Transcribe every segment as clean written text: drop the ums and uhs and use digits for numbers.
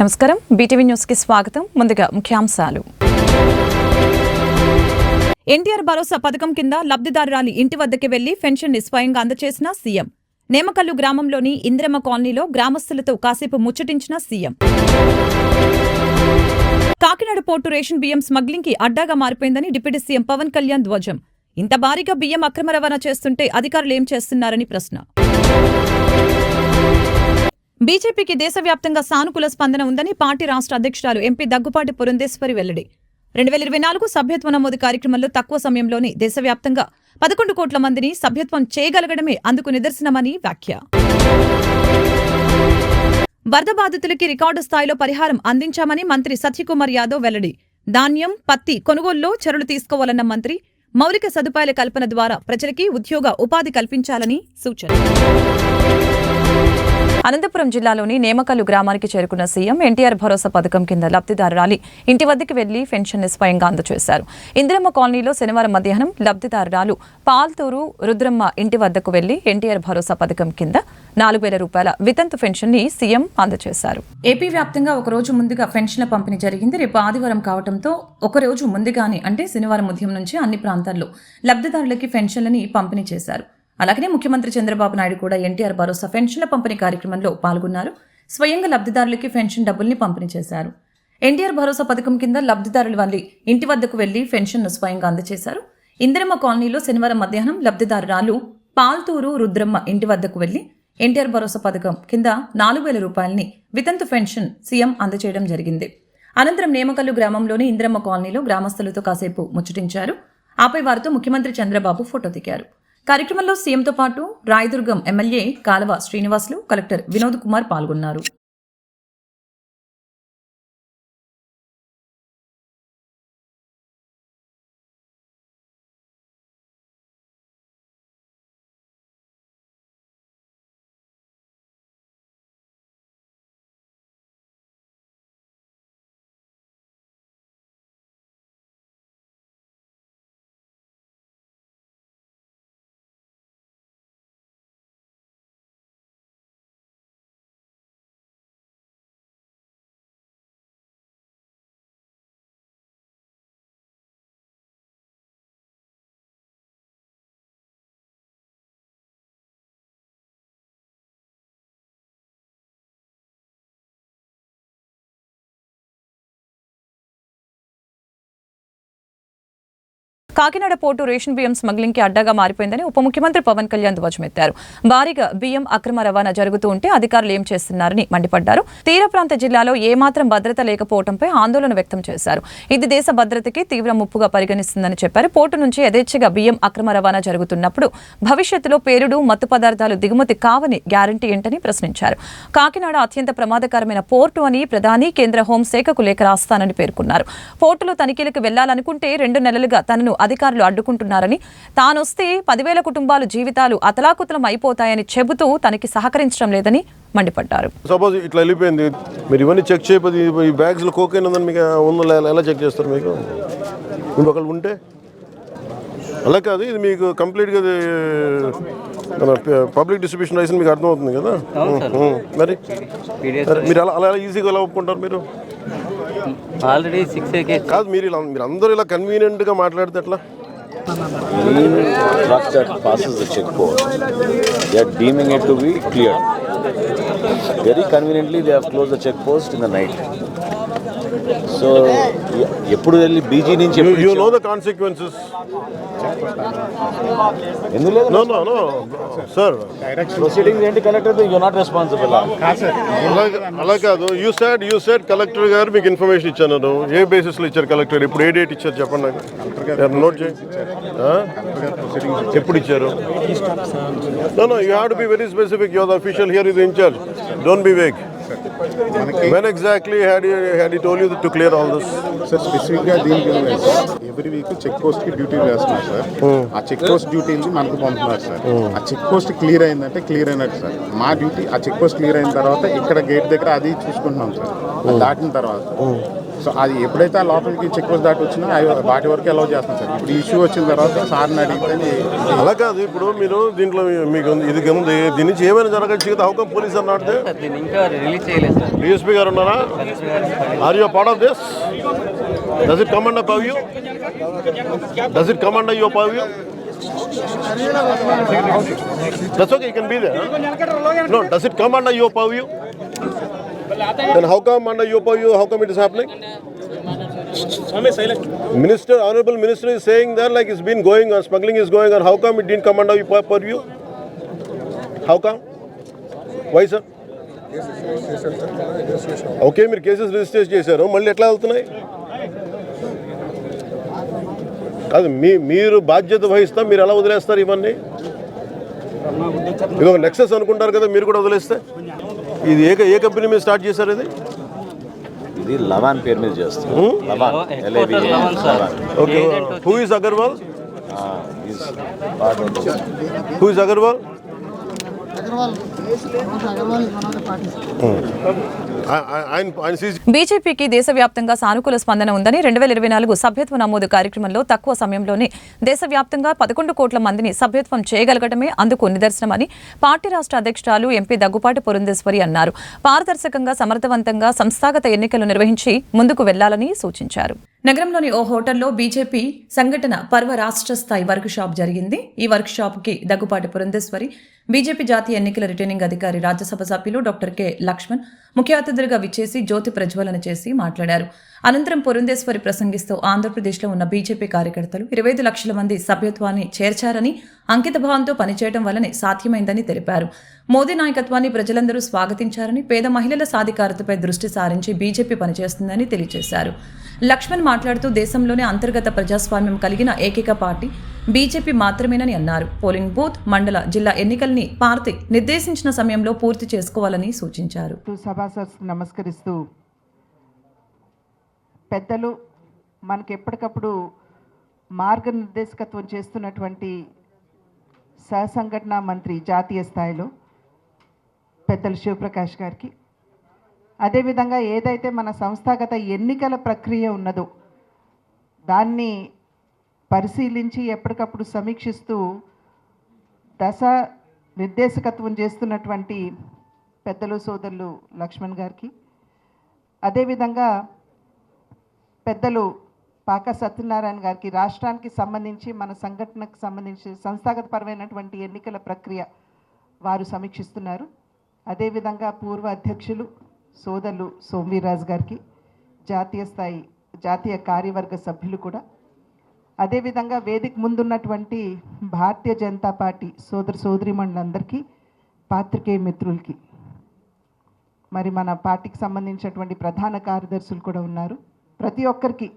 నమస్కారం BTV news కి స్వాగతం. ముందుగా ముఖ్యాంశాలు. ఎన్టీఆర్ భరోసా పథకం కింద లబ్ధిదారురాలి ఇంటి వద్దకి వెళ్లి పెన్షన్ ని స్వయంగా అందజేసిన సీఎం. నేమకల్లు గ్రామంలోని ఇంద్రమ్మ కాలనీలో గ్రామస్తులతో కాసేపు ముచ్చటించిన సీఎం. కాకినాడ పోర్టు రేషన్ బియ్యం స్మగ్లింగ్ కి అడ్డాగా మారిపోయిందని డిప్యూటీ సీఎం పవన్ కళ్యాణ్ ధ్వజం. ఇంత భారీగా బియ్యం అక్రమ రవాణా చేస్తుంటే అధికారులు ఏం చేస్తున్నారని ప్రశ్న. బీజేపీకి దేశవ్యాప్తంగా సానుకూల స్పందన ఉందని పార్టీ రాష్ట్ర అధ్యక్షురాలు ఎంపీ దగ్గుపాటి పురంధేశ్వరి వెల్లడి. 2024 సభ్యత్వ నమోదు కార్యక్రమంలో తక్కువ సమయంలోనే దేశవ్యాప్తంగా 11 కోట్ల మందిని సభ్యత్వం చేయగలగడమే అందుకు నిదర్శనమని వ్యాఖ్య. వరద బాధితులకి రికార్డు స్థాయిలో పరిహారం అందించామని మంత్రి సత్యకుమార్ యాదవ్ వెల్లడి. ధాన్యం, పత్తి కొనుగోలులో చర్యలు తీసుకోవాలన్న మంత్రి. మౌలిక సదుపాయాల కల్పన ద్వారా ప్రజలకి ఉద్యోగ ఉపాధి కల్పించాలని సూచన. అనంతపురం జిల్లాలోని నేమకల్లు గ్రామానికి చేరుకున్న సీఎం ఎన్టీఆర్ భరోసా పథకం కింద లబ్ధిదారురాలి ఇంటి వద్దకు వెళ్లి పెన్షన్ ని స్వయంగా అందజేశారు. ఇందిరమ్మ కాలనీలో శనివారం మధ్యాహ్నం లబ్ధిదారురాలు పాల్తూరు రుద్రమ్మ ఇంటి వద్దకు వెళ్లి ఎన్టీఆర్ భరోసా పథకం కింద 4,000 రూపాయల వితంతు పెన్షన్ ని సీఎం అందజేశారు. ఏపీ వ్యాప్తంగా ఒక రోజు ముందుగా పెన్షన్ల పంపిణీ జరిగింది. రేపు ఆదివారం కావడంతో ఒక రోజు ముందుగానే అంటే శనివారం ఉదయం నుంచి అన్ని ప్రాంతాల్లో లబ్ధిదారులకి పెన్షన్లని పంపిణీ చేశారు. అలాగనే ముఖ్యమంత్రి చంద్రబాబు నాయుడు కూడా ఎన్టీఆర్ భరోసా పెన్షన్ల పంపిణీ కార్యక్రమంలో పాల్గొన్నారు. స్వయంగా లబ్ధిదారులకి పెన్షన్ డబ్బుల్ని పంపిణీ చేశారు. ఎన్టీఆర్ భరోసా పథకం కింద లబ్ధిదారుల వాళ్ళ ఇంటి వద్దకు వెళ్లి పెన్షన్ను స్వయంగా అందజేశారు. ఇందిరమ్మ కాలనీలో శనివారం మధ్యాహ్నం లబ్ధిదారురాలు పాల్తూరు రుద్రమ్మ ఇంటి వద్దకు వెళ్లి ఎన్టీఆర్ భరోసా పథకం కింద 4,000 రూపాయలని వితంతు పెన్షన్ సీఎం అందజేయడం జరిగింది. అనంతరం నేమకల్లు గ్రామంలోని ఇందిరమ్మ కాలనీలో గ్రామస్తులతో కాసేపు ముచ్చటించారు. ఆపై వారితో ముఖ్యమంత్రి చంద్రబాబు ఫోటో దిగారు. కార్యక్రమంలో సీఎంతో పాటు రాయదుర్గం ఎమ్మెల్యే కాలవ శ్రీనివాసులు, కలెక్టర్ వినోద్ కుమార్ పాల్గొన్నారు. కాకినాడ పోర్టు రేషన్ బియ్యం స్మగ్లింగ్ కి అడ్డాగా మారిపోయిందని ఉప ముఖ్యమంత్రి పవన్ కళ్యాణ్ ధ్వజమెత్తారు. భారీగా బియ్యం అక్రమ రవాణా జరుగుతూ ఉంటే అధికారులు ఏం చేస్తున్నారని మండిపడ్డారు. తీర ప్రాంత జిల్లాలో ఏమాత్రం భద్రత లేకపోవడంపై ఆందోళన వ్యక్తం చేశారు. ఇది దేశ భద్రతకి తీవ్ర ముప్పుగా పరిగణిస్తుందని చెప్పారు. పోర్టు నుంచి యథేచ్ఛగా బియ్యం అక్రమ రవాణా జరుగుతున్నప్పుడు భవిష్యత్తులో పేరుడు, మత్తు పదార్థాలు దిగుమతి కావని గ్యారంటీ ఏంటని ప్రశ్నించారు. కాకినాడ అత్యంత ప్రమాదకరమైన పోర్టు అని ప్రధాని, కేంద్ర హోంశాఖకు లేఖ రాస్తానని పేర్కొన్నారు. పోర్టులో తనిఖీలకు వెళ్లాలనుకుంటే 2 నెలలుగా తనను అధికారులు అడ్డుకుంటున్నారని, తానొస్తే 10,000 కుటుంబాలు జీవితాలు అతలాకుతలం అయిపోతాయని చెబుతూ తనకి సహకరించడం లేదని మండిపడ్డారు. సపోజ్ ఇట్లా వెళ్ళిపోయింది, మీరు ఇవన్నీ చెక్ చేయకపోతే ఈ బ్యాగ్స్లో కోకైన్ ఉందని మీకు ఉందో ఎలా చెక్ చేస్తారు? మీకు ఇంకొకళ్ళు ఉంటే అలా కాదు. ఇది మీకు కంప్లీట్గా పబ్లిక్ డిస్ట్రిబ్యూషన్ లైసెన్స్ మీకు అర్థమవుతుంది కదా. మరి మీరు అలా ఈజీగా ఎలా ఒప్పుకుంటారు? మీరు ఆల్రెడీ 6 కాదు, మీరు అందరూ ఇలా కన్వీనియంట్గా మాట్లాడితే ఎట్లా? Truck that passes the checkpost, they are deeming it to be cleared. Very conveniently, they have closed the checkpost in the night. So, ఎప్పుడు వెళ్ళి బీజీ నుంచి you know the consequences. ఎందులో no sir, proceedings ఏంటి collector, you are not responsible. అలా కాదు. you said collector గారు మీకు information ఇచ్చాను. ఏ బేసిస్లో ఇచ్చారు కలెక్టర్? ఇప్పుడు ఏ డేట్ ఇచ్చారు చెప్పండి నాకు. నోట్ చేయి. ఎప్పుడు ఇచ్చారు? no you have to be very specific. You are the official here, is the in charge. Don't be vague. When exactly had he told you to clear all this? Sir స్పెసిఫిక్గా దీనికి every week check post కి duty వేస్తున్నారు sir. ఆ check post duty మనకు పంపుతున్నారు sir. ఆ check post clear అయిందంటే clear అయినట్టు సార్. మా డ్యూటీ ఆ చెక్ పోస్ట్ క్లియర్ అయిన తర్వాత ఇక్కడ గేట్ దగ్గర అది చూసుకుంటున్నాం సార్. దాటిన తర్వాత సో అది ఎప్పుడైతే ఆ లోపలికి చెక్ పోస్ట్ దాటి వచ్చినా వాటి వరకు అలౌ చేస్తాం సార్. ఇప్పుడు ఇష్యూ వచ్చిన తర్వాత సార్ని అడిగితే అలా కాదు. ఇప్పుడు మీరు దీంట్లో మీకు ఇది ఉంది, దీని నుంచి ఏమైనా జరగచ్చు కదా. హౌకమ్ పోలీస్ అన్నాడు దీన్ని ఇంకా రిలీజ్ చేయలేదు సార్. డిఎస్పీ గారు ఉన్నారా? Are you part of this? Does it come under purview? Does it come under your purview? That's okay, you can be there. No, does it come under your purview? Then how come under your purview, how come it is happening? Minister, Honorable Minister is saying that like it's been going on, smuggling is going on. How come it didn't come under your purview? How come? Why, sir? Okay, మీరు cases register చేశారు, మళ్ళీ ఎట్లా వెళ్తున్నాయి? కాదు, మీరు బాధ్యత వహిస్తా, మీరు ఎలా వదిలేస్తారు ఇవన్నీ? ఇది ఒక నెక్సెస్ అనుకుంటారు కదా, మీరు కూడా వదిలేస్తే. ఇది ఏ కంపెనీ మీద స్టార్ట్ చేశారు? ఇది లవాన్ పేరు మీద చేస్తారు. లవాన్ okay. Who is Agarwal? Who is Agarwal? బీజేపీకి దేశవ్యాప్తంగా సానుకూల స్పందన ఉందని 2024 సభ్యత్వ నమోదు కార్యక్రమంలో తక్కువ సమయంలోనే దేశవ్యాప్తంగా 11 కోట్ల మందిని సభ్యత్వం చేయగలగటమే అందుకు నిదర్శనమని పార్టీ రాష్ట్ర అధ్యక్షురాలు ఎంపీ దగ్గుపాటి పురంధేశ్వరి అన్నారు. పారదర్శకంగా, సమర్థవంతంగా సంస్థాగత ఎన్నికలు నిర్వహించి ముందుకు వెళ్లాలని సూచించారు. నగరంలోని ఓ హోటల్లో బీజేపీ సంఘటన పర్వ రాష్ట్ర స్థాయి వర్క్ షాప్ జరిగింది. ఈ వర్క్ షాప్ కి దగ్గుపాటి పురంధేశ్వరి, బీజేపీ జాతీయ ఎన్నికల రిటర్నింగ్ అధికారి, రాజ్యసభ సభ్యులు డాక్టర్ కె లక్ష్మణ్ ముఖ్య అతిథులుగా విచ్చేసి జ్యోతి ప్రజ్వలన చేసి మాట్లాడారు. అనంతరం పురంధేశ్వరి ప్రసంగిస్తూ ఆంధ్రప్రదేశ్లో ఉన్న బీజేపీ కార్యకర్తలు 25 లక్షల మంది సభ్యత్వాన్ని చేర్చారని, అంకితభావంతో పనిచేయడం వల్లనే సాధ్యమైందని తెలిపారు. మోదీ నాయకత్వాన్ని ప్రజలందరూ స్వాగతించారని, పేద మహిళల సాధికారతపై దృష్టి సారించి బీజేపీ పనిచేస్తుందని తెలియజేశారు. లక్ష్మణ్ మాట్లాడుతూ దేశంలోనే అంతర్గత ప్రజాస్వామ్యం కలిగిన ఏకైక పార్టీ బీజేపీ మాత్రమేనని అన్నారు. పోలింగ్ బూత్, మండల, జిల్లా ఎన్నికల్ని పార్టీ నిర్దేశించిన సమయంలో పూర్తి చేసుకోవాలని సూచించారు. సభాసదస్సుకు నమస్కరిస్తూ, పెద్దలు మనకు ఎప్పటికప్పుడు మార్గనిర్దేశకత్వం చేస్తున్నటువంటి సహసంఘటన మంత్రి జాతీయ స్థాయిలో పెద్దలు శివప్రకాష్ గారికి, అదేవిధంగా ఏదైతే మన సంస్థాగత ఎన్నికల ప్రక్రియ ఉన్నదో దాన్ని పరిశీలించి ఎప్పటికప్పుడు సమీక్షిస్తూ దశ నిర్దేశకత్వం చేస్తున్నటువంటి పెద్దలు సోదరులు లక్ష్మణ్ గారికి, అదేవిధంగా పెద్దలు పాక సత్యనారాయణ గారికి, రాష్ట్రానికి సంబంధించి మన సంఘటనకు సంబంధించి సంస్థాగతపరమైనటువంటి ఎన్నికల ప్రక్రియ వారు సమీక్షిస్తున్నారు. అదేవిధంగా పూర్వ అధ్యక్షులు సోదరులు సోమవీర్రాజు గారికి, జాతీయ కార్యవర్గ సభ్యులు కూడా, అదేవిధంగా వేదిక ముందున్నటువంటి భారతీయ జనతా పార్టీ సోదరీమణులందరికీ, పాత్రికేయ మిత్రులకి, మరి మన పార్టీకి సంబంధించినటువంటి ప్రధాన కార్యదర్శులు కూడా ఉన్నారు. ప్రతి ఒక్కరికి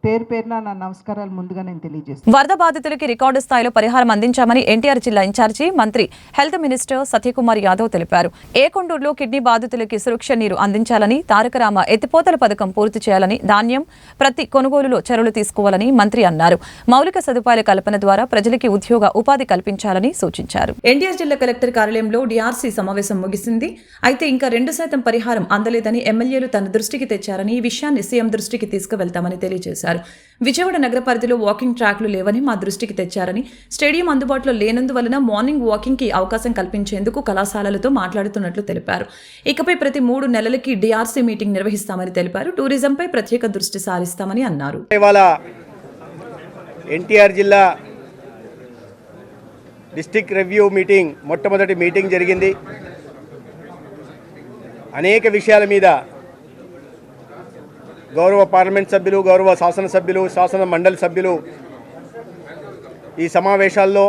పేరు పేరున నా నమస్కారాలు ముందుగా నేను తెలియజేస్తాను. వరద బాధితులకి రికార్డు స్థాయిలో పరిహారం అందించామని ఎన్టీఆర్ జిల్లా ఇన్ఛార్జి మంత్రి హెల్త్ మినిస్టర్ సత్యకుమార్ యాదవ్ తెలిపారు. ఏకొండూరులో కిడ్నీ బాధితులకి సురక్ష నీరు అందించాలని, తారకరామ ఎత్తిపోతల పథకం పూర్తి చేయాలని, ధాన్యం ప్రతి కొనుగోలులో చర్యలు తీసుకోవాలని మంత్రి అన్నారు. మౌలిక సదుపాయాల కల్పన ద్వారా ప్రజలకి ఉద్యోగ ఉపాధి కల్పించాలని సూచించారు. ఎన్టీఆర్ జిల్లా కలెక్టర్ కార్యాలయంలో డిఆర్సీ సమావేశం ముగిసింది. అయితే ఇంకా 2% పరిహారం అందలేదని ఎమ్మెల్యేలు తన దృష్టికి తెచ్చారని, ఈ విషయాన్ని సీఎం దృష్టికి తీసుకువెళ్తామని తెలియజేశారు. విజయవాడ నగర పరిధిలో వాకింగ్ ట్రాక్లు లేవని మా దృష్టికి తెచ్చారని, స్టేడియం అందుబాటులో లేనందువలన మార్నింగ్ వాకింగ్ కి అవకాశం కల్పించేందుకు కళాశాలలతో మాట్లాడుతున్నట్లు తెలిపారు. ఇకపై ప్రతి 3 నెలలకి డిఆర్సీ మీటింగ్ నిర్వహిస్తామని తెలిపారు. టూరిజంపై ప్రత్యేక దృష్టి సారిస్తామని అన్నారు. ఇవాళ ఎన్టీఆర్ జిల్లా డిస్ట్రిక్ట్ రివ్యూ మీటింగ్, మొట్టమొదటి మీటింగ్ జరిగింది. అనేక విషయాల మీద గౌరవ పార్లమెంట్ సభ్యులు, గౌరవ శాసనసభ్యులు, శాసన మండలి సభ్యులు ఈ సమావేశాల్లో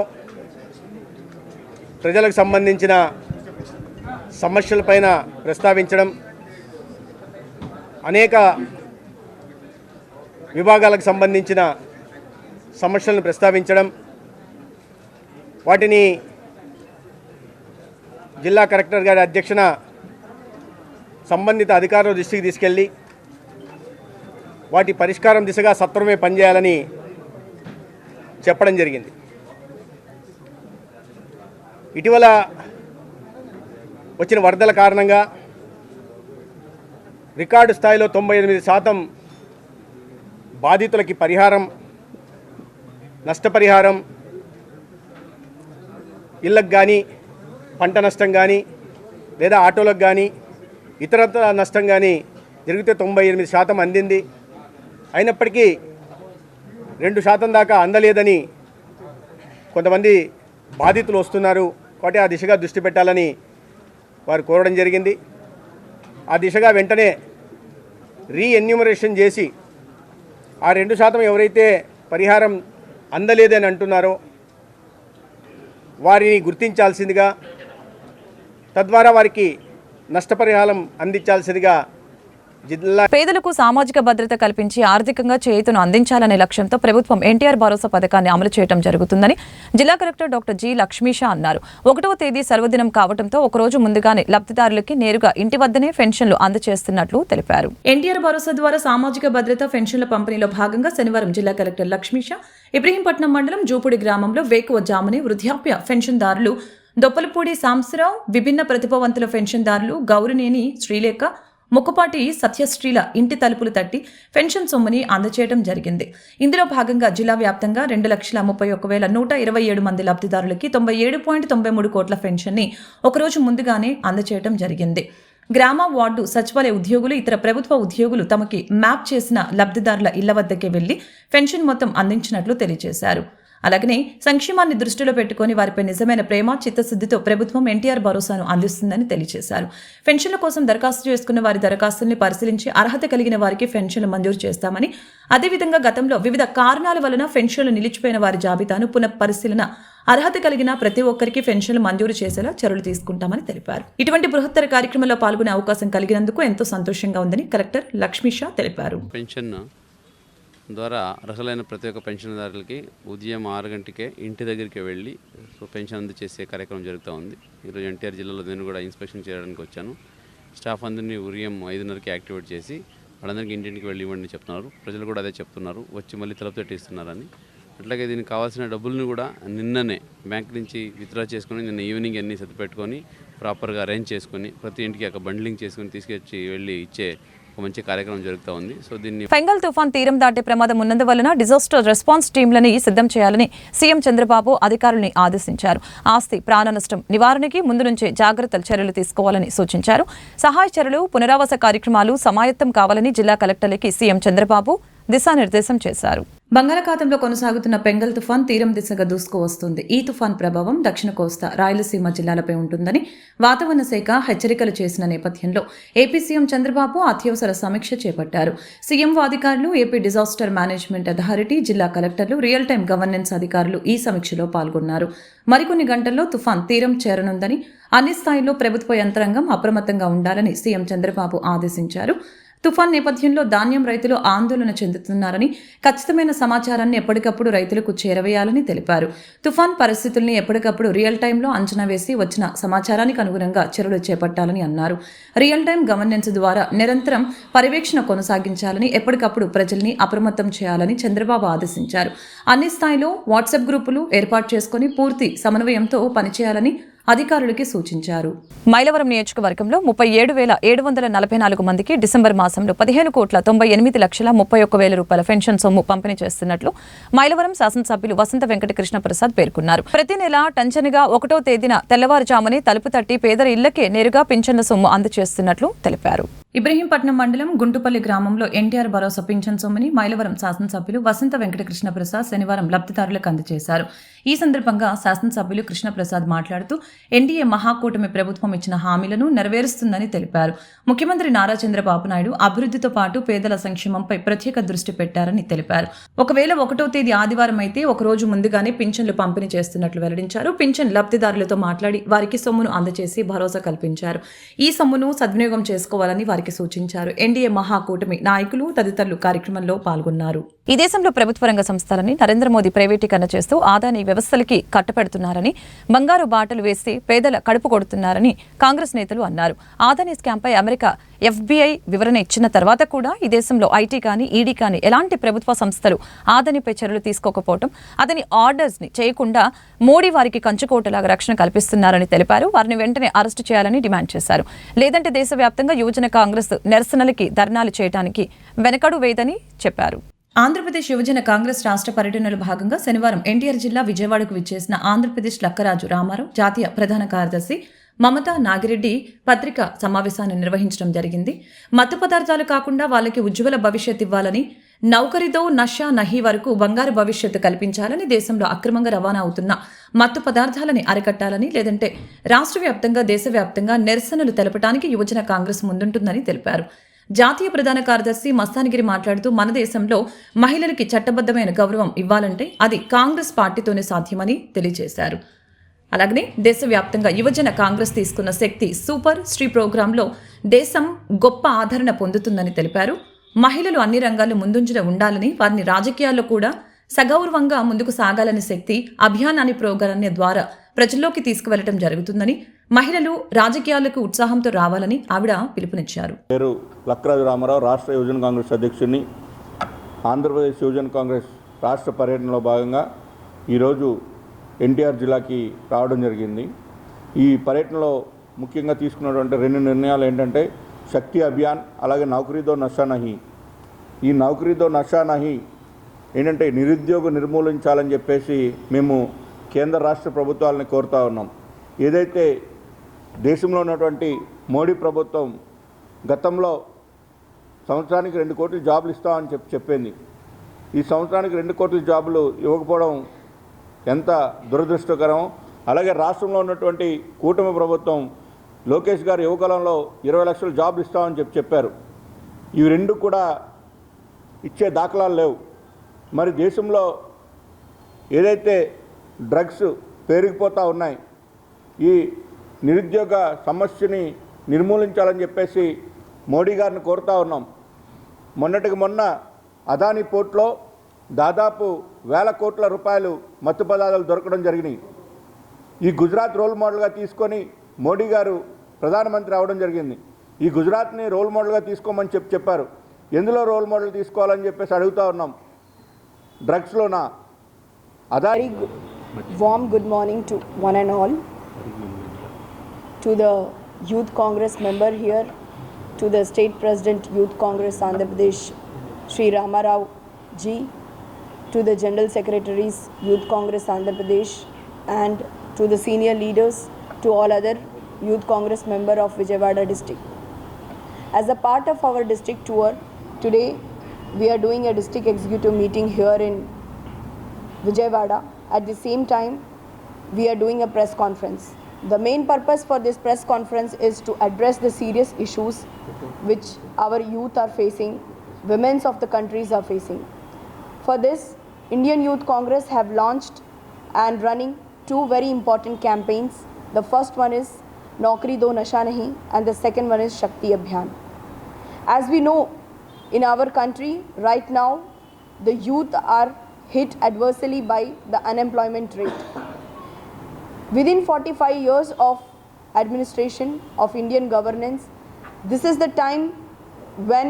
ప్రజలకు సంబంధించిన సమస్యలపైన ప్రస్తావించడం, అనేక విభాగాలకు సంబంధించిన సమస్యలను ప్రస్తావించడం, వాటిని జిల్లా కలెక్టర్ గారి అధ్యక్షన సంబంధిత అధికారుల దృష్టికి తీసుకెళ్ళి వాటి పరిష్కారం దిశగా సత్వరమే పనిచేయాలని చెప్పడం జరిగింది. ఇటీవల వచ్చిన వరదల కారణంగా రికార్డు స్థాయిలో 98% బాధితులకి పరిహారం, నష్టపరిహారం, ఇళ్ళకు కానీ, పంట నష్టం కానీ, లేదా ఆటోలకు కానీ, ఇతరత్ర నష్టం కానీ జరిగితే 98% అందింది. అయినప్పటికీ 2% దాకా అందలేదని కొంతమంది బాధితులు వస్తున్నారు. కాబట్టి ఆ దిశగా దృష్టి పెట్టాలని వారు కోరడం జరిగింది. ఆ దిశగా వెంటనే రీఎన్యూమరేషన్ చేసి ఆ 2% ఎవరైతే పరిహారం అందలేదని అంటున్నారో వారిని గుర్తించాల్సిందిగా, తద్వారా వారికి నష్టపరిహారం అందించాల్సిందిగా జిల్లా పేదలకు సామాజిక భద్రత కల్పించి ఆర్థికంగా చేయూతను అందించాలనే లక్ష్యంతో ప్రభుత్వం ఎన్టీఆర్ భరోసా పథకాన్ని అమలు చేయడం జరుగుతుందని జిల్లా కలెక్టర్ డాక్టర్ జి లక్ష్మీషా అన్నారు. 1వ తేదీ సెలవుదినం కావడంతో ఒకరోజు ముందుగానే లబ్ధిదారులకి నేరుగా ఇంటి వద్దనే పెన్షన్లు అందజేస్తున్నట్లు తెలిపారు. ఎన్టీఆర్ భరోసా ద్వారా సామాజిక భద్రత పెన్షన్ల పంపిణీలో భాగంగా శనివారం జిల్లా కలెక్టర్ లక్ష్మీషా ఇబ్రహీంపట్నం మండలం జూపూడి గ్రామంలో వేకువజామునే వృద్ధాప్య పెన్షన్దారులు దొప్పలపూడి సాంబశివరావు, విభిన్న ప్రతిభావంతుల పెన్షన్దారులు గౌరినేని శ్రీలేఖ, ముక్కపాటి సత్యశ్రీల ఇంటి తలుపులు తట్టి పెన్షన్ సొమ్ముని అందజేయడం జరిగింది. ఇందులో భాగంగా జిల్లా వ్యాప్తంగా 2,31,127 మంది లబ్ధిదారులకి 97.93 కోట్ల పెన్షన్ని ఒకరోజు ముందుగానే అందజేయడం జరిగింది. గ్రామ, వార్డు, సచివాలయ ఉద్యోగులు, ఇతర ప్రభుత్వ ఉద్యోగులు తమకి మ్యాప్ చేసిన లబ్ధిదారుల ఇళ్ల వద్దకే వెళ్లి పెన్షన్ మొత్తం అందించినట్లు తెలియజేశారు. అలాగనే సంక్షేమాన్ని దృష్టిలో పెట్టుకుని వారిపై నిజమైన ప్రేమ, చిత్తశుద్ధితో ప్రభుత్వం ఎన్టీఆర్ భరోసాను అందిస్తుందని తెలియజేశారు. పెన్షన్ల కోసం దరఖాస్తు చేసుకున్న వారి దరఖాస్తుల్ని పరిశీలించి అర్హత కలిగిన వారికి పెన్షన్లు మంజూరు చేస్తామని, అదేవిధంగా గతంలో వివిధ కారణాల వలన పెన్షన్లు నిలిచిపోయిన వారి జాబితాను పునఃపరిశీలన, అర్హత కలిగిన ప్రతి ఒక్కరికి పెన్షన్లు మంజూరు చేసేలా చర్యలు తీసుకుంటామని తెలిపారు. ఇటువంటి బృహత్తర కార్యక్రమంలో పాల్గొనే అవకాశం కలిగినందుకు ఎంతో సంతోషంగా ఉందని కలెక్టర్ లక్ష్మీషా తెలిపారు. పెన్షన్ ద్వారా అర్హులైన ప్రతి ఒక్క పెన్షన్దారులకి ఉదయం 6 గంటకే ఇంటి దగ్గరికి వెళ్ళి పెన్షన్ అందజేసే కార్యక్రమం జరుగుతూ ఉంది. ఈరోజు ఎన్టీఆర్ జిల్లాలో నేను కూడా ఇన్స్పెక్షన్ చేయడానికి వచ్చాను. స్టాఫ్ అందరినీ ఉదయం 5:30కి యాక్టివేట్ చేసి వాళ్ళందరికీ ఇంటింటికి వెళ్ళి ఇవ్వండి చెప్తున్నారు. ప్రజలు కూడా అదే చెప్తున్నారు, వచ్చి మళ్ళీ తలుపు తట్టి ఇస్తున్నారని. అట్లాగే దీనికి కావాల్సిన డబ్బులను కూడా నిన్ననే బ్యాంక్ నుంచి విత్డ్రా చేసుకుని నిన్న ఈవినింగ్ అన్నీ సర్దిపెట్టుకొని ప్రాపర్గా అరేంజ్ చేసుకుని ప్రతి ఇంటికి ఒక బండ్లింగ్ చేసుకుని తీసుకొచ్చి వెళ్ళి ఇచ్చే ఒక మంచి కార్యక్రమం జరుగుతూ ఉంది. సో దీన్ని ఫెంగల్ తుఫాన్ తీరం దాటే ప్రమాదం ఉన్నందువలన డిజాస్టర్ రెస్పాన్స్ టీంలని సిద్ధం చేయాలని సీఎం చంద్రబాబు అధికారుల్ని ఆదేశించారు. ఆస్తి, ప్రాణ నష్టం నివారణకి ముందు నుంచే జాగ్రత్తలు చర్యలు తీసుకోవాలని సూచించారు. సహాయ చర్యలు, పునరావాస కార్యక్రమాలు సమాయత్తం కావాలని జిల్లా కలెక్టర్లకి సీఎం చంద్రబాబు దిశానిర్దేశం చేశారు. బంగాళాఖాతంలో కొనసాగుతున్న పెంగల్ తుఫాన్ తీరం దిశగా దూసుకు వస్తుంది. ఈ తుఫాన్ ప్రభావం దక్షిణ కోస్తా, రాయలసీమ జిల్లాలపై ఉంటుందని వాతావరణ శాఖ హెచ్చరికలు చేసిన నేపథ్యంలో ఏపీ సీఎం చంద్రబాబు అత్యవసర సమీక్ష చేపట్టారు. సీఎంఓ అధికారులు, ఏపీ డిజాస్టర్ మేనేజ్మెంట్ అథారిటీ, జిల్లా కలెక్టర్లు, రియల్ టైం గవర్నెన్స్ అధికారులు ఈ సమీక్షలో పాల్గొన్నారు. మరికొన్ని గంటల్లో తుఫాన్ తీరం చేరనుందని, అన్ని స్థాయిల్లో ప్రభుత్వ యంత్రాంగం అప్రమత్తంగా ఉండాలని సీఎం చంద్రబాబు ఆదేశించారు. తుఫాన్ నేపథ్యంలో ధాన్యం రైతులు ఆందోళన చెందుతున్నారని, ఖచ్చితమైన సమాచారాన్ని ఎప్పటికప్పుడు రైతులకు చేరవేయాలని తెలిపారు. తుఫాన్ పరిస్థితుల్ని ఎప్పటికప్పుడు రియల్ టైంలో అంచనా వేసి వచ్చిన సమాచారానికి అనుగుణంగా చర్యలు చేపట్టాలని అన్నారు. రియల్ టైం గవర్నెన్స్ ద్వారా నిరంతరం పర్యవేక్షణ కొనసాగించాలని, ఎప్పటికప్పుడు ప్రజల్ని అప్రమత్తం చేయాలని చంద్రబాబు ఆదేశించారు. అన్ని స్థాయిలో వాట్సాప్ గ్రూపులు ఏర్పాటు చేసుకుని పూర్తి సమన్వయంతో పనిచేయాలని అధికారులకి సూచించారు. మైలవరం నియోజకవర్గంలో 37,744 మందికి డిసెంబర్ మాసంలో 15,98,31,000 రూపాయల పెన్షన్ సొమ్ము పంపిణీ చేస్తున్నట్లు మైలవరం శాసనసభ్యులు వసంత వెంకట కృష్ణ ప్రసాద్ పేర్కొన్నారు. ప్రతి నెల టంచనగా 1వ తేదీన తెల్లవారుజామునే తలుపు తట్టి పేదల ఇళ్లకే నేరుగా పింఛన్ల సొమ్ము అందజేస్తున్నట్లు తెలిపారు. ఇబ్రహీంపట్నం మండలం గుంటుపల్లి గ్రామంలో ఎన్టీఆర్ భరోసా పింఛన్ సొమ్ముని మైలవరం శాసనసభ్యులు వసంత వెంకట కృష్ణ ప్రసాద్ శనివారం లబ్ధిదారులకు అందజేశారు. ఈ సందర్భంగా శాసనసభ్యులు కృష్ణప్రసాద్ మాట్లాడుతూ ఎన్డీఏ మహాకూటమి ప్రభుత్వం ఇచ్చిన హామీలను నెరవేరుస్తుందని తెలిపారు. ముఖ్యమంత్రి నారా చంద్రబాబు నాయుడు అభివృద్ధితో పాటు పేదల సంక్షేమంపై ప్రత్యేక దృష్టి పెట్టారని తెలిపారు. ఒకవేళ 1వ తేదీ ఆదివారం అయితే ఒకరోజు ముందుగానే పింఛన్లు పంపిణీ చేస్తున్నట్లు వెల్లడించారు. పింఛన్ లబ్ధిదారులతో మాట్లాడి వారికి సొమ్మును అందజేసి భరోసా కల్పించారు. ఈ సొమ్మును సద్వినియోగం చేసుకోవాలని వారికి సూచించారు. ఎన్డీఏ మహాకూటమి నాయకులు తదితరులు కార్యక్రమంలో పాల్గొన్నారు. ఈ దేశంలో ప్రభుత్వ రంగ సంస్థలని నరేంద్ర మోదీ ప్రైవేటీకరణ చేస్తూ ఆదాని వ్యవస్థలకి కట్టపెడుతున్నారని, బంగారు బాటలు వేసి పేదల కడుపు కొడుతున్నారని కాంగ్రెస్ నేతలు అన్నారు. ఆదాని స్కామ్పై అమెరికా FBI వివరణ ఇచ్చిన తర్వాత కూడా ఈ దేశంలో ఐటీ కానీ, ఈడీ కానీ ఎలాంటి ప్రభుత్వ సంస్థలు ఆదానిపై చర్యలు తీసుకోకపోవడం, అతని ఆర్డర్స్ ని చేయకుండా మోడీ వారికి కంచుకోటలాగా రక్షణ కల్పిస్తున్నారని తెలిపారు. వారిని వెంటనే అరెస్టు చేయాలని డిమాండ్ చేశారు. లేదంటే దేశవ్యాప్తంగా యువజన కాంగ్రెస్ నిరసనలకి ధర్నాలు చేయడానికి వెనకడు వేయదని చెప్పారు. ఆంధ్రప్రదేశ్ యువజన కాంగ్రెస్ రాష్ట్ర పర్యటనలో భాగంగా శనివారం ఎన్టీఆర్ జిల్లా విజయవాడకు విచ్చేసిన ఆంధ్రప్రదేశ్ లక్కరాజు రామారావు జాతీయ ప్రధాన కార్యదర్శి మమతా నాగిరెడ్డి పత్రికా సమావేశాన్ని నిర్వహించడం జరిగింది. మత్తు పదార్థాలు కాకుండా వాళ్ళకి ఉజ్వల భవిష్యత్ ఇవ్వాలని, నౌకరీతో నషా నహీ వరకు బంగారు భవిష్యత్తు కల్పించాలని, దేశంలో అక్రమంగా రవాణా అవుతున్న మత్తు పదార్థాలని అరికట్టాలని, లేదంటే రాష్ట్ర వ్యాప్తంగా దేశవ్యాప్తంగా నిరసనలు తెలపడానికి యువజన కాంగ్రెస్ ముందుంటుందని తెలిపారు. జాతీయ ప్రధాన కార్యదర్శి మస్తానగిరి మాట్లాడుతూ మన దేశంలో మహిళలకి చట్టబద్ధమైన గౌరవం ఇవ్వాలంటే అది కాంగ్రెస్ పార్టీతోనే సాధ్యమని తెలియజేశారు. అలాగనే దేశవ్యాప్తంగా యువజన కాంగ్రెస్ తీసుకున్న శక్తి సూపర్ శ్రీ ప్రోగ్రాంలో దేశం గొప్ప ఆదరణ పొందుతుందని తెలిపారు. మహిళలు అన్ని రంగాల్లో ముందుంజలో ఉండాలని, వారిని రాజకీయాల్లో కూడా సగౌరవంగా ముందుకు సాగాలని శక్తి అభియాన్ అనే ప్రోగ్రాన్ని ద్వారా ప్రజల్లోకి తీసుకువెళ్లడం జరుగుతుందని, మహిళలు రాజకీయాలకు ఉత్సాహంతో రావాలని ఆవిడ పిలుపునిచ్చారు. పేరు లక్కరాజు రామారావు, రాష్ట్ర యువజన కాంగ్రెస్ అధ్యక్షుడిని. ఆంధ్రప్రదేశ్ యువజన కాంగ్రెస్ రాష్ట్ర పర్యటనలో భాగంగా ఈరోజు ఎన్టీఆర్ జిల్లాకి రావడం జరిగింది. ఈ పర్యటనలో ముఖ్యంగా తీసుకున్నటువంటి 2 నిర్ణయాలు ఏంటంటే శక్తి అభియాన్, అలాగే నౌకరీతో నషా నహీ. ఈ నౌకరీతో నషా నహీ ఏంటంటే నిరుద్యోగం నిర్మూలించాలని చెప్పేసి మేము కేంద్ర రాష్ట్ర ప్రభుత్వాలని కోరుతా ఉన్నాం. ఏదైతే దేశంలో ఉన్నటువంటి మోడీ ప్రభుత్వం గతంలో సంవత్సరానికి 2 కోట్ల జాబులు ఇస్తామని చెప్పింది. ఈ సంవత్సరానికి 2 కోట్ల జాబులు ఇవ్వకపోవడం ఎంత దురదృష్టకరం. అలాగే రాష్ట్రంలో ఉన్నటువంటి కూటమి ప్రభుత్వం లోకేష్ గారు యువకాలంలో 20 లక్షల జాబులు ఇస్తామని చెప్పారు. ఇవి 2 కూడా ఇచ్చే దాఖలాలు లేవు. మరి దేశంలో ఏదైతే డ్రగ్స్ పెరిగిపోతూ ఉన్నాయి, ఈ నిరుద్యోగ సమస్యని నిర్మూలించాలని చెప్పేసి మోడీ గారిని కోరుతా ఉన్నాం. మొన్నటికి మొన్న అదానీ పోర్ట్లో దాదాపు 1000 కోట్ల రూపాయలు మత్తు పదార్థాలు దొరకడం జరిగినాయి. ఈ గుజరాత్ రోల్ మోడల్గా తీసుకొని మోడీ గారు ప్రధానమంత్రి అవడం జరిగింది. ఈ గుజరాత్ని రోల్ మోడల్గా తీసుకోమని చెప్పారు. ఎందులో రోల్ మోడల్ తీసుకోవాలని చెప్పేసి అడుగుతా ఉన్నాం. డ్రగ్స్లోనా? Very warm good morning to one and all, to the Youth Congress member here, to the State President Youth Congress Andhra Pradesh Sri Ramarao ji, to the General Secretaries Youth Congress Andhra Pradesh, and to the senior leaders, to all other Youth Congress member of Vijayawada district. As a part of our district tour, today we are doing a district executive meeting here in Vijayawada. At the same time, we are doing a press conference. The main purpose for this press conference is to address the serious issues which our youth are facing, women of the countries are facing. For this, Indian Youth Congress have launched and running 2 very important campaigns. The first one is Naukri Do Nasha Nahi, and the second one is Shakti Abhiyan. As we know, in our country right now, the youth are hit adversely by the unemployment rate. Within 45 years of administration of Indian governance, this is the time when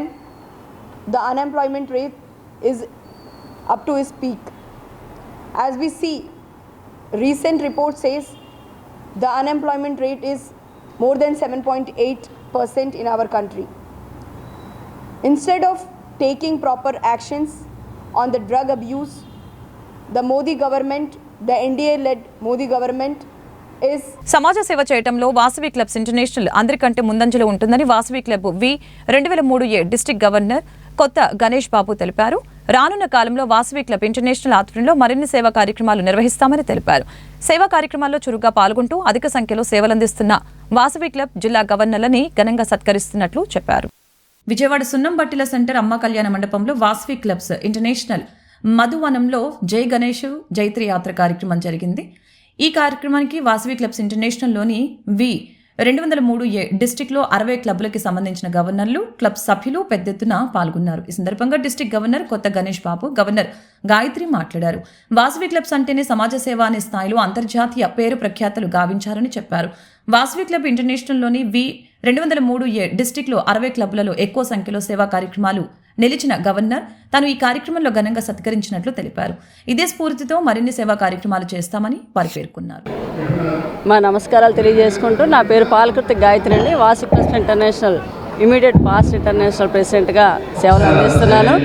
the unemployment rate is up to its peak. As we see, recent report says the unemployment rate is more than 7.8% in our country. Instead of taking proper actions on the drug abuse, the Modi government, the NDA-led Modi government is సమాజ సేవ చేయటంలో Vasavi clubs international అందరికంటే ముందంజలో ఉంటుందని Vasavi club వి 2003 district governor కొత్త గణేష్ బాబు తెలిపారు. రానున్న కాలంలో వాసవి క్లబ్ ఇంటర్నేషనల్ ఆధ్వర్యంలో మరిన్ని సేవా కార్యక్రమాలు నిర్వహిస్తామని తెలిపారు. సేవా కార్యక్రమాల్లో చురుగ్గా పాల్గొంటూ అధిక సంఖ్యలో సేవలందిస్తున్న వాసవి క్లబ్ జిల్లా గవర్నర్లని ఘనంగా సత్కరిస్తున్నట్లు చెప్పారు. విజయవాడ సున్నంబట్టిల సెంటర్ అమ్మ కళ్యాణ మండపంలో వాసవి క్లబ్స్ ఇంటర్నేషనల్ మధువనంలో జై గణేష్ జైత్రి యాత్ర కార్యక్రమం జరిగింది. ఈ కార్యక్రమానికి వాసవి క్లబ్స్ ఇంటర్నేషనల్లోని వి 203 డిస్టిక్లో 60 క్లబ్లకి సంబంధించిన గవర్నర్లు, క్లబ్ సభ్యులు పెద్ద ఎత్తున పాల్గొన్నారు. ఈ సందర్భంగా డిస్టిక్ గవర్నర్ కొత్త గణేష్ బాబు, గవర్నర్ గాయత్రి మాట్లాడారు. వాసవి క్లబ్స్ అంటేనే సమాజ సేవ అనే స్థాయిలో అంతర్జాతీయ పేరు ప్రఖ్యాతలు గావించారని చెప్పారు. వాసవి క్లబ్ ఇంటర్నేషనల్లోని వి 203 డిస్టిక్లో 60 క్లబ్లలో ఎక్కువ సంఖ్యలో సేవా కార్యక్రమాలు నిలిచిన గవర్నర్ తాను ఈ కార్యక్రమంలో ఘనంగా సత్కరించినట్లు తెలిపారు. ఇదే స్ఫూర్తితో మరిన్ని సేవా కార్యక్రమాలు చేస్తామని వారు పేర్కొన్నారు. మా నమస్కారాలు తెలియజేసుకుంటూ, నా పేరు పాలకృతి గాయత్రి అండి. Vasavi clubs international immediate past international ప్రెసిడెంట్గా సేవలు అందిస్తున్నాను.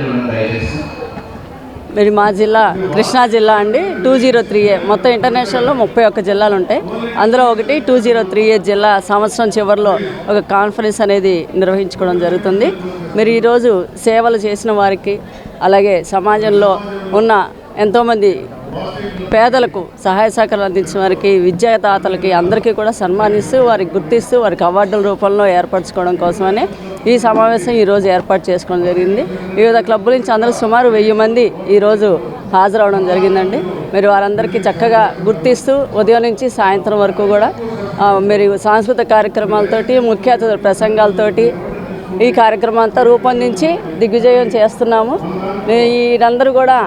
మరి మా జిల్లా కృష్ణా జిల్లా అండి 203A. మొత్తం ఇంటర్నేషనల్లో 31 జిల్లాలు ఉంటాయి. అందులో ఒకటి 203A జిల్లా సంవత్సరం చివరిలో ఒక కాన్ఫరెన్స్ అనేది నిర్వహించుకోవడం జరుగుతుంది. మరి ఈరోజు సేవలు చేసిన వారికి అలాగే సమాజంలో ఉన్న ఎంతోమంది పేదలకు సహాయ సహకారాలు అందించిన వారికి, విద్యాదాతలకి అందరికీ కూడా సన్మానిస్తూ వారికి గుర్తిస్తూ వారికి అవార్డుల రూపంలో ఏర్పరచుకోవడం కోసమని ఈ సమావేశం ఈరోజు ఏర్పాటు చేసుకోవడం జరిగింది. వివిధ క్లబ్బుల నుంచి అందరూ సుమారు 1000 మంది ఈరోజు హాజరవడం జరిగిందండి. మరి వారందరికీ చక్కగా గుర్తిస్తూ ఉదయం నుంచి సాయంత్రం వరకు కూడా మరి సాంస్కృతిక కార్యక్రమాలతోటి, ముఖ్య అతిథుల ప్రసంగాలతోటి ఈ కార్యక్రమం అంతా రూపొందించి దిగ్విజయం చేస్తున్నాము. వీరందరూ కూడా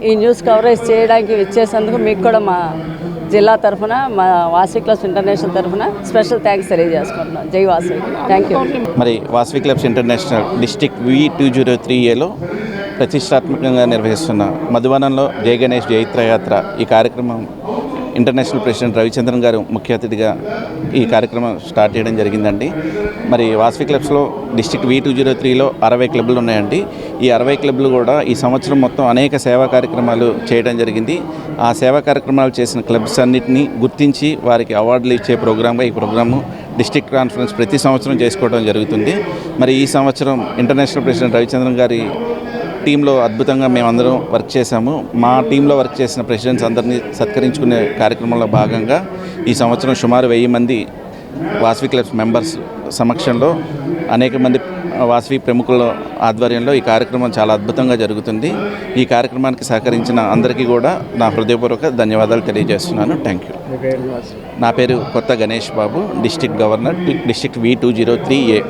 ఈ న్యూస్ కవరేజ్ చేయడానికి ఇచ్చేసేందుకు మీకు కూడా మా జిల్లా తరఫున, మా వాసవి క్లబ్స్ ఇంటర్నేషనల్ తరఫున స్పెషల్ థ్యాంక్స్ తెలియజేసుకుంటున్నాం. జై వాసవి. Thank you. మరి వాసవి క్లబ్స్ ఇంటర్నేషనల్ డిస్ట్రిక్ట్ V203Aలో ప్రతిష్టాత్మకంగా నిర్వహిస్తున్న మధువనంలో జై గణేష్ జైత్రయాత్ర ఈ కార్యక్రమం ఇంటర్నేషనల్ ప్రెసిడెంట్ రవిచంద్రన్ గారు ముఖ్య అతిథిగా ఈ కార్యక్రమం స్టార్ట్ చేయడం జరిగిందండి. మరి వాసవి క్లబ్స్లో డిస్ట్రిక్ట్ V203లో 60 క్లబ్లు ఉన్నాయండి. ఈ 60 క్లబ్లు కూడా ఈ సంవత్సరం మొత్తం అనేక సేవా కార్యక్రమాలు చేయడం జరిగింది. ఆ సేవా కార్యక్రమాలు చేసిన క్లబ్స్ అన్నింటినీ గుర్తించి వారికి అవార్డులు ఇచ్చే ప్రోగ్రామ్గా ఈ ప్రోగ్రాము డిస్ట్రిక్ట్ కాన్ఫరెన్స్ ప్రతి సంవత్సరం చేసుకోవడం జరుగుతుంది. మరి ఈ సంవత్సరం ఇంటర్నేషనల్ ప్రెసిడెంట్ రవిచంద్రన్ గారి టీంలో అద్భుతంగా మేమందరం వర్క్ చేశాము. మా టీంలో వర్క్ చేసిన ప్రెసిడెంట్స్ అందరినీ సత్కరించుకునే కార్యక్రమంలో భాగంగా ఈ సంవత్సరం సుమారు 1000 మంది వాసవి క్లబ్స్ మెంబర్స్ సమక్షంలో అనేక మంది వాసవి ప్రముఖుల ఆధ్వర్యంలో ఈ కార్యక్రమం చాలా అద్భుతంగా జరుగుతుంది. ఈ కార్యక్రమానికి సహకరించిన అందరికీ కూడా నా హృదయపూర్వక ధన్యవాదాలు తెలియజేస్తున్నాను. Thank you. నా పేరు కొత్త గణేష్ బాబు, డిస్ట్రిక్ట్ గవర్నర్, డిస్ట్రిక్ట్ V203A.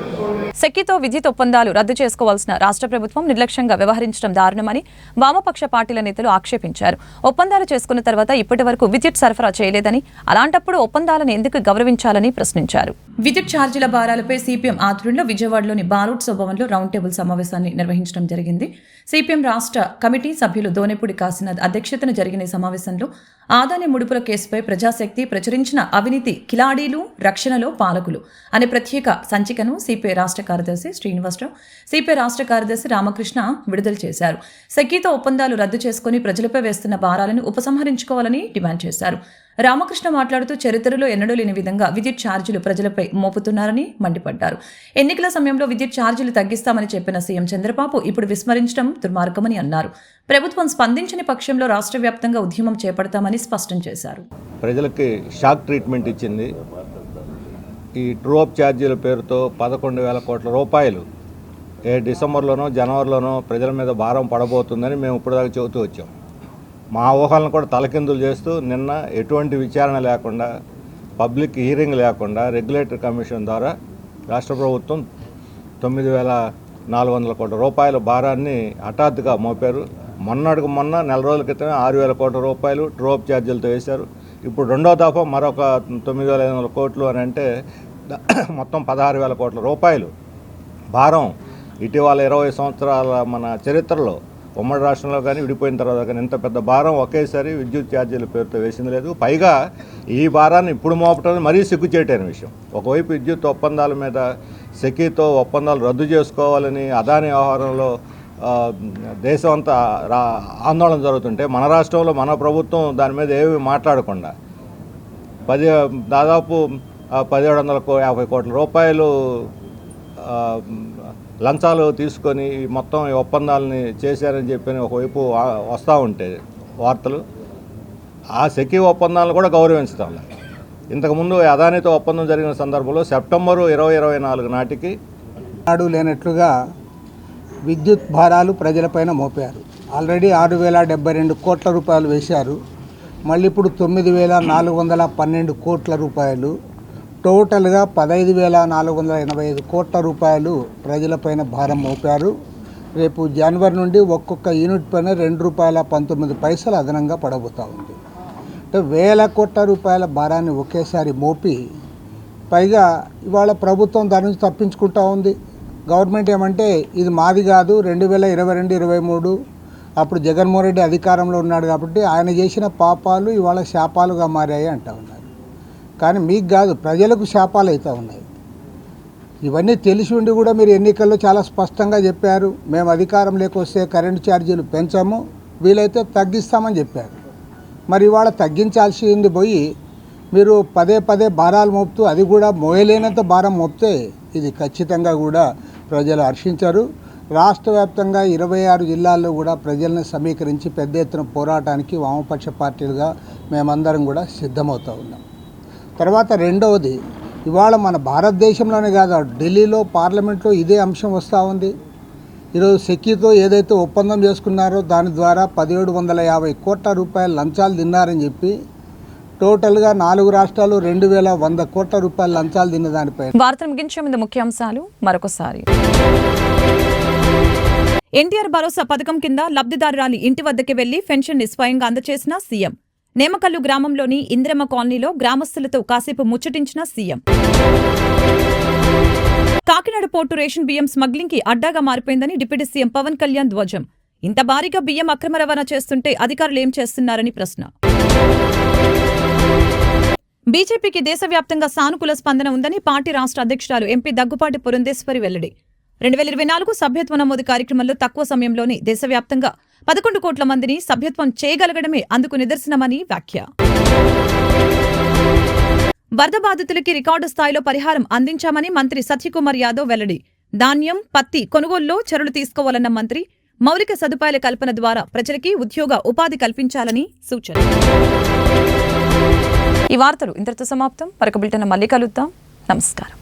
సెక్కితో విద్యుత్ ఒప్పందాలు రద్దు చేసుకోవాల్సిన రాష్ట్ర ప్రభుత్వం నిర్లక్ష్యంగా వ్యవహరించడం దారుణమని వామపక్ష పార్టీల నేతలు ఆక్షేపించారు. ఒప్పందాలు చేసుకున్న తర్వాత ఇప్పటి వరకు విద్యుత్ సరఫరా చేయలేదని, అలాంటప్పుడు ఒప్పందాలను ఎందుకు గౌరవించాలని ప్రశ్నించారు. విద్యుత్ ఛార్జీల భారాలపై సిపిఎం ఆధ్వర్యంలో విజయవాడలోని బారోట్సో భవన్లో రౌండ్ టేబుల్ సమావేశాన్ని నిర్వహించడం జరిగింది. సిపిఎం రాష్ట్ర కమిటీ సభ్యులు దోనెపూడి కాశీనాథ్ అధ్యక్షతన జరిగిన ఈ సమావేశంలో ఆదాని ముడుపుల కేసుపై ప్రజాశక్తి ప్రచురించిన అవినీతి కిలాడీలు రక్షణలో పాలకులు అనే ప్రత్యేక సంచికను సిపిఐ రాష్ట్ర కార్యదర్శి శ్రీనివాసరావు, సిపిఐ రాష్ట్ర కార్యదర్శి రామకృష్ణ విడుదల చేశారు. సెక్కితో ఒప్పందాలు రద్దు చేసుకుని ప్రజలపై వేస్తున్న భారాలను ఉపసంహరించుకోవాలని డిమాండ్ చేశారు. రామకృష్ణ మాట్లాడుతూ చరిత్రలో ఎన్నడూ లేని విధంగా విద్యుత్ ఛార్జీలు ప్రజలపై మోపుతున్నారని మండిపడ్డారు. ఎన్నికల సమయంలో విద్యుత్ ఛార్జీలు తగ్గిస్తామని చెప్పిన సీఎం చంద్రబాబు ఇప్పుడు విస్మరించడం దుర్మార్గమని అన్నారు. ప్రభుత్వం స్పందించని పక్షంలో రాష్ట్ర వ్యాప్తంగా ఉద్యమం చేపడతామని స్పష్టం చేశారు. ప్రజలకి షాక్ ట్రీట్మెంట్ ఇచ్చింది. ఈ ట్రూఅప్ ఛార్జీల పేరుతో 11,000 కోట్ల రూపాయలు డిసెంబర్లోనో జనవరిలోనో ప్రజల మీద భారం పడబోతుందని మేము ఇప్పటిదాకా చెబుతూ వచ్చాం. మా ఊహలను కూడా తలకిందులు చేస్తూ నిన్న ఎటువంటి విచారణ లేకుండా, పబ్లిక్ హీరింగ్ లేకుండా రెగ్యులేటరీ కమిషన్ ద్వారా రాష్ట్ర ప్రభుత్వం 9,400 కోట్ల రూపాయల భారాన్ని హఠాత్తుగా మోపారు. మొన్నటికి మొన్న నెల రోజుల క్రితమే 6,000 కోట్ల రూపాయలు ట్రూఅప్ ఛార్జీలతో వేశారు. ఇప్పుడు రెండో దఫా మరొక 9,500 కోట్లు అని అంటే మొత్తం 16,000 కోట్ల రూపాయలు భారం ఇటీవల 20 సంవత్సరాల మన చరిత్రలో ఉమ్మడి రాష్ట్రంలో కానీ విడిపోయిన తర్వాత కానీ ఇంత పెద్ద భారం ఒకేసారి విద్యుత్ ఛార్జీల పేరుతో వేసింది లేదు. పైగా ఈ భారాన్ని ఇప్పుడు మోపటం మరీ సిగ్గుచేటైన విషయం. ఒకవైపు విద్యుత్ ఒప్పందాల మీద సెకీతో ఒప్పందాలు రద్దు చేసుకోవాలని అదాని వ్యవహారంలో దేశం అంతా ఆందోళన జరుగుతుంటే మన రాష్ట్రంలో మన ప్రభుత్వం దాని మీద ఏమీ మాట్లాడకుండా దాదాపు 1,750 కోట్ల రూపాయలు లంచాలు తీసుకొని మొత్తం ఈ ఒప్పందాలని చేశారని చెప్పి ఒకవైపు వస్తూ ఉంటే వార్తలు, ఆ సెకీ ఒప్పందాలను కూడా గౌరవించడం. ఇంతకుముందు అదానితో ఒప్పందం జరిగిన సందర్భంలో సెప్టెంబరు 2024 నాటికి నాడు లేనట్లుగా విద్యుత్ భారాలు ప్రజలపైన మోపారు. ఆల్రెడీ 6,072 కోట్ల రూపాయలు వేశారు. మళ్ళీ ఇప్పుడు 9,412 కోట్ల రూపాయలు, టోటల్గా 15,485 కోట్ల రూపాయలు ప్రజలపైన భారం మోపారు. రేపు జనవరి నుండి ఒక్కొక్క యూనిట్ పైన ₹2.19 అదనంగా పడబోతూ ఉంది. అంటే 1,000 కోట్ల రూపాయల భారాన్ని ఒకేసారి మోపి, పైగా ఇవాళ ప్రభుత్వం దాని నుంచి తప్పించుకుంటూ ఉంది. గవర్నమెంట్ ఏమంటే ఇది మాది కాదు, 2022-23 అప్పుడు జగన్మోహన్ రెడ్డి అధికారంలో ఉన్నాడు కాబట్టి ఆయన చేసిన పాపాలు ఇవాళ శాపాలుగా మారాయి అంటూ ఉన్నారు. కానీ మీకు కాదు, ప్రజలకు శాపాలు అవుతూ ఉన్నాయి. ఇవన్నీ తెలిసి ఉండి కూడా మీరు ఎన్నికల్లో చాలా స్పష్టంగా చెప్పారు, మేము అధికారం లేకొస్తే కరెంటు ఛార్జీలు పెంచాము, వీలైతే తగ్గిస్తామని చెప్పారు. మరి ఇవాళ తగ్గించాల్సింది పోయి మీరు పదే పదే భారాలు మోపుతూ అది కూడా మోయలేనంత భారం మోపితే ఇది ఖచ్చితంగా కూడా ప్రజలు హర్షించరు. రాష్ట్ర వ్యాప్తంగా 26 జిల్లాల్లో కూడా ప్రజలను సమీకరించి పెద్ద ఎత్తున పోరాటానికి వామపక్ష పార్టీలుగా మేమందరం కూడా సిద్ధమవుతూ ఉన్నాం. తర్వాత రెండవది, ఇవాళ మన భారతదేశంలోనే కాదు ఢిల్లీలో పార్లమెంట్లో ఇదే అంశం వస్తూ ఉంది. ఈరోజు సెకీతో ఏదైతే ఒప్పందం చేసుకున్నారో దాని ద్వారా 1750 కోట్ల రూపాయల లంచాలు తిన్నారని చెప్పి టోటల్గా 4 రాష్ట్రాలు 2100 కోట్ల రూపాయల లంచాలు తిన్న దానిపై. వార్తలు ముగించే ముందు ముఖ్యాంశాలు మరొకసారి. ఎన్టీఆర్ భరోసా పథకం కింద లబ్ధిదారురాలి ఇంటి వద్దకి వెళ్లి పెన్షన్ ని స్వయంగా అందజేసిన సీఎం. నేమకల్లు గ్రామంలోని ఇందిరమ్మ కాలనీలో గ్రామస్తులతో కాసేపు ముచ్చటించిన సీఎం. కాకినాడ పోర్టు రేషన్ బియ్యం స్మగ్లింగ్ కి అడ్డాగా మారిపోయిందని డిప్యూటీ సీఎం పవన్ కళ్యాణ్ ధ్వజం. ఇంత భారీగా బియ్యం అక్రమ రవాణా చేస్తుంటే అధికారులు ఏం చేస్తున్నారని ప్రశ్న. బీజేపీకి దేశవ్యాప్తంగా సానుకూల స్పందన ఉందని పార్టీ రాష్ట్ర అధ్యక్షురాలు ఎంపీ దగ్గుపాటి పురంధేశ్వరి వెల్లడి. 2024 సభ్యత్వ నమోదు కార్యక్రమంలో తక్కువ సమయంలోనే దేశవ్యాప్తంగా 11 కోట్ల మందిని సభ్యత్వం చేయగలగడమే అందుకు నిదర్శనమని వ్యాఖ్య. వరద బాధితులకి రికార్డు స్థాయిలో పరిహారం అందించామని మంత్రి సత్యకుమార్ యాదవ్ వెల్లడి. ధాన్యం, పత్తి కొనుగోలులో చర్యలు తీసుకోవాలన్న మంత్రి. మౌలిక సదుపాయాల కల్పన ద్వారా ప్రజలకి ఉద్యోగ ఉపాధి కల్పించాలని సూచన. ఈ వార్తలు ఇంతటితో సమాప్తం. మరొక బులెటిన్ మళ్ళీ కలుద్దాం. నమస్కారం.